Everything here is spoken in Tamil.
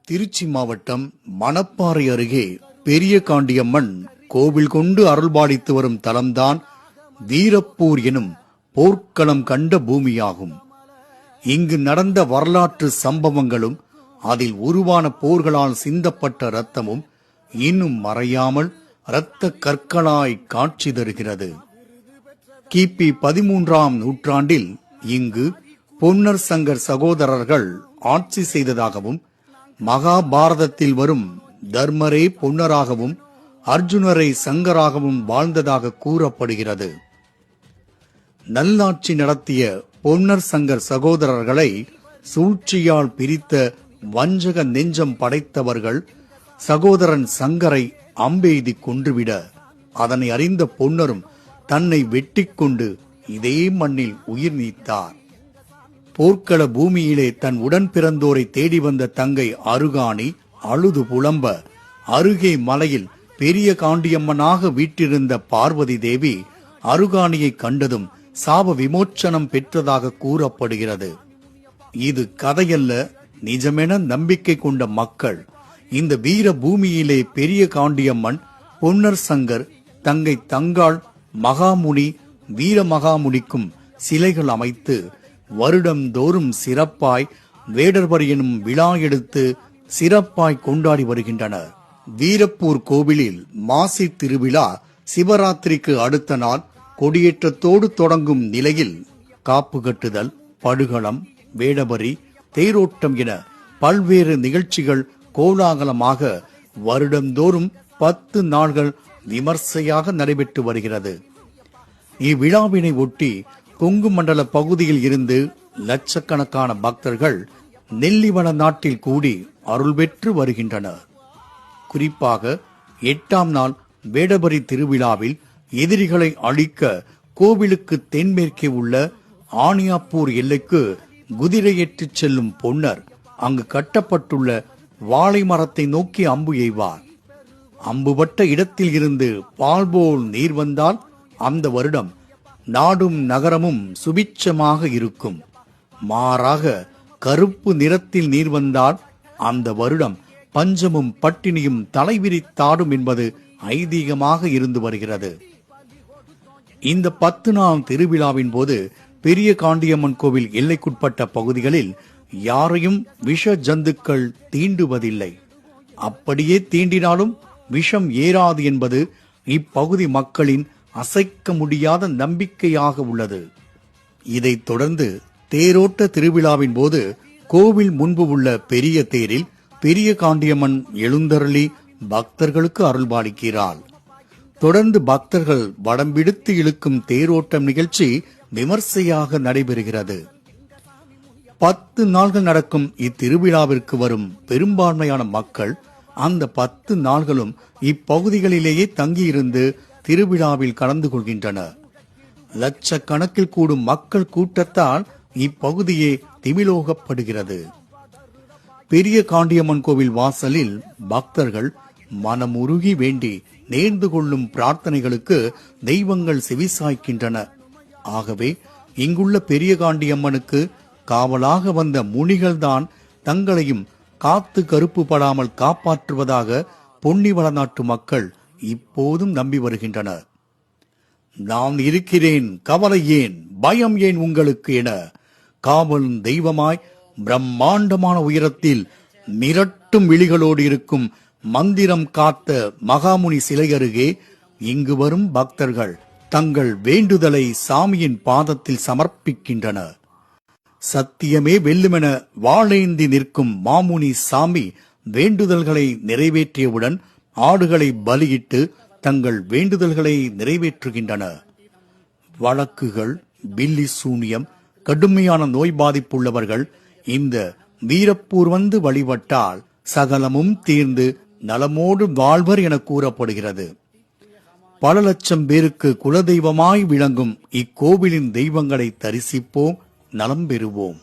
திருச்சி மாவட்டம் மணப்பாறை அருகே பெரிய காண்டியம்மன் கோவில் கொண்டு அருள்பாலித்து வரும் தலம்தான் வீரப்பூர் எனும் போர்க்களம் கண்ட பூமியாகும். இங்கு நடந்த வரலாற்று சம்பவங்களும் அதில் உருவான போர்களால் சிந்தப்பட்ட இரத்தமும் இன்னும் மறையாமல் இரத்த கற்களாய் காட்சி தருகிறது. கிபி 13ஆம் நூற்றாண்டில் இங்கு பொன்னர் சங்கர் சகோதரர்கள் ஆட்சி செய்ததாகவும், மகாபாரதத்தில் வரும் தர்மரே பொன்னராகவும் அர்ஜுனரை சங்கராகவும் வாழ்ந்ததாக கூறப்படுகிறது. நல்லாட்சி நடத்திய பொன்னர் சங்கர் சகோதரர்களை சூழ்ச்சியால் பிரித்த வஞ்சக நெஞ்சம் படைத்தவர்கள் சகோதரன் சங்கரை அம்பெய்தி கொன்றுவிட, அதனை அறிந்த பொன்னரும் தன்னை வெட்டிக் கொண்டு இதே மண்ணில் உயிர் நீத்தார். போர்க்கள பூமியிலே தன் உடன் பிறந்தோரை தேடி வந்த தங்கை அருகாணி அழுது புலம்ப, அருகே மலையில் பெரிய காண்டியம்மனாக வீற்றிருந்த பார்வதி தேவி அருகாணியை கண்டதும் சாப விமோச்சனம் பெற்றதாக கூறப்படுகிறது. இது கதையல்ல, நிஜமென நம்பிக்கை கொண்ட மக்கள் இந்த வீர பூமியிலே பெரிய காண்டியம்மன், பொன்னர் சங்கர், தங்கை தங்காள், மகாமுனி, வீர மகாமுனிக்கும் சிலைகள் அமைத்து வருடந்தோறும் சிறப்பாய் வேடர்வர் எனும் விழா எடுத்து சிறப்பாய் கொண்டாடி வருகின்றனர். வீரப்பூர் கோவிலில் மாசி திருவிழா சிவராத்திரிக்கு அடுத்த நாள் கொடியேற்றத்தோடு தொடங்கும் நிலையில் காப்பு கட்டுதல், படுகளம், வேடபரி, தேரோட்டம் என பல்வேறு நிகழ்ச்சிகள் கோலாகலமாக வருடந்தோறும் 10 நாள்கள் விமர்சையாக நடைபெற்று வருகிறது. இவ்விழாவினை ஒட்டி கொங்கு மண்டல பகுதியில் இருந்து லட்சக்கணக்கான பக்தர்கள் நெல்லிவள நாட்டில் கூடி அருள் பெற்று வருகின்றனர். குறிப்பாக 8ஆம் நாள் வேடபரி திருவிழாவில் எதிரிகளை அழிக்க கோவிலுக்கு தென்மேற்கே உள்ள ஆணியாப்பூர் எல்லைக்கு குதிரையேற்றிச் செல்லும் பொன்னர் அங்கு கட்டப்பட்டுள்ள வாழை மரத்தை நோக்கி அம்பு எய்வார். அம்புபட்ட இடத்தில் இருந்து பால் போல் நீர் வந்தால் அந்த வருடம் நாடும் நகரமும் சுபிட்சமாக இருக்கும். மாறாக கருப்பு நிறத்தில் நீர் வந்தால் அந்த வருடம் பஞ்சமும் பட்டினியும் தலைவிரித்தாடும் என்பது ஐதீகமாக இருந்து வருகிறது. இந்த 10 நாள் திருவிழாவின் போது பெரிய காண்டியம்மன் கோவில் எல்லைக்குட்பட்ட பகுதிகளில் யாரையும் விஷ ஜந்துக்கள் தீண்டுவதில்லை. அப்படியே தீண்டினாலும் விஷம் ஏறாது என்பது இப்பகுதி மக்களின் அசைக்க முடியாத நம்பிக்கையாக உள்ளது. இதைத் தொடர்ந்து தேரோட்ட திருவிழாவின் போது கோவில் முன்பு உள்ள பெரிய தேரில் பெரிய காண்டியம்மன் எழுந்தருளி பக்தர்களுக்கு அருள்பாலிக்கிறாள். தொடர்ந்து பக்தர்கள் வடம்பிடித்து இழுக்கும் தேரோட்டம் நிகழ்ச்சி விமர்சையாக நடைபெறுகிறது. 10 நாள்கள் நடக்கும் இத்திருவிழாவிற்கு வரும் பெரும்பான்மையான மக்கள் அந்த 10 நாள்களும் இப்பகுதிகளிலேயே தங்கியிருந்து திருவிழாவில் கலந்து கொள்கின்றனர். லட்சக்கணக்கில் கூடும் மக்கள் கூட்டத்தால் இப்பகுதியே திமிலோகப்படுகிறது. பெரிய காண்டியம்மன் கோவில் வாசலில் பக்தர்கள் மனமுருகி வேண்டி நேர்ந்து கொள்ளும் பிரார்த்தனைகளுக்கு தெய்வங்கள் செவிசாய்க்கின்றன. ஆகவே இங்குள்ள பெரிய காண்டியம்மனுக்கு காவலாக வந்த முனிகள்தான் தங்களையும் காத்து கருப்பு படாமல் காப்பாற்றுவதாக பொன்னிவள நாட்டு மக்கள் இப்போதும் நம்பி வருகின்றனர். நான் இருக்கிறேன், கவலை ஏன், பயம் ஏன் உங்களுக்கு என காவல் தெய்வமாய் பிரம்மாண்டமான உயரத்தில் மிரட்டும் விழிகளோடு இருக்கும் மந்திரம் காத்த மகாமுனி சிலை அருகே இங்கு வரும் பக்தர்கள் தங்கள் வேண்டுதலை சாமியின் பாதத்தில் சமர்ப்பிக்கின்றனர். சத்தியமே வெல்லுமென வாளேந்தி நிற்கும் மாமுனி சாமி வேண்டுதல்களை நிறைவேற்றியவுடன் ஆடுகளை பலியிட்டு தங்கள் வேண்டுதல்களை நிறைவேற்றுகின்றனர். வழக்குகள், பில்லி சூனியம், கடுமையான நோய் பாதிப்புள்ளவர்கள் இந்த வீரப்பூர் வந்து வழிபட்டால் சகலமும் தீர்ந்து நலமோடு வாழ்வர் என கூறப்படுகிறது. பல லட்சம் பேருக்கு குலதெய்வமாய் விளங்கும் இக்கோவிலின் தெய்வங்களை தரிசிப்போம், நலம் பெறுவோம்.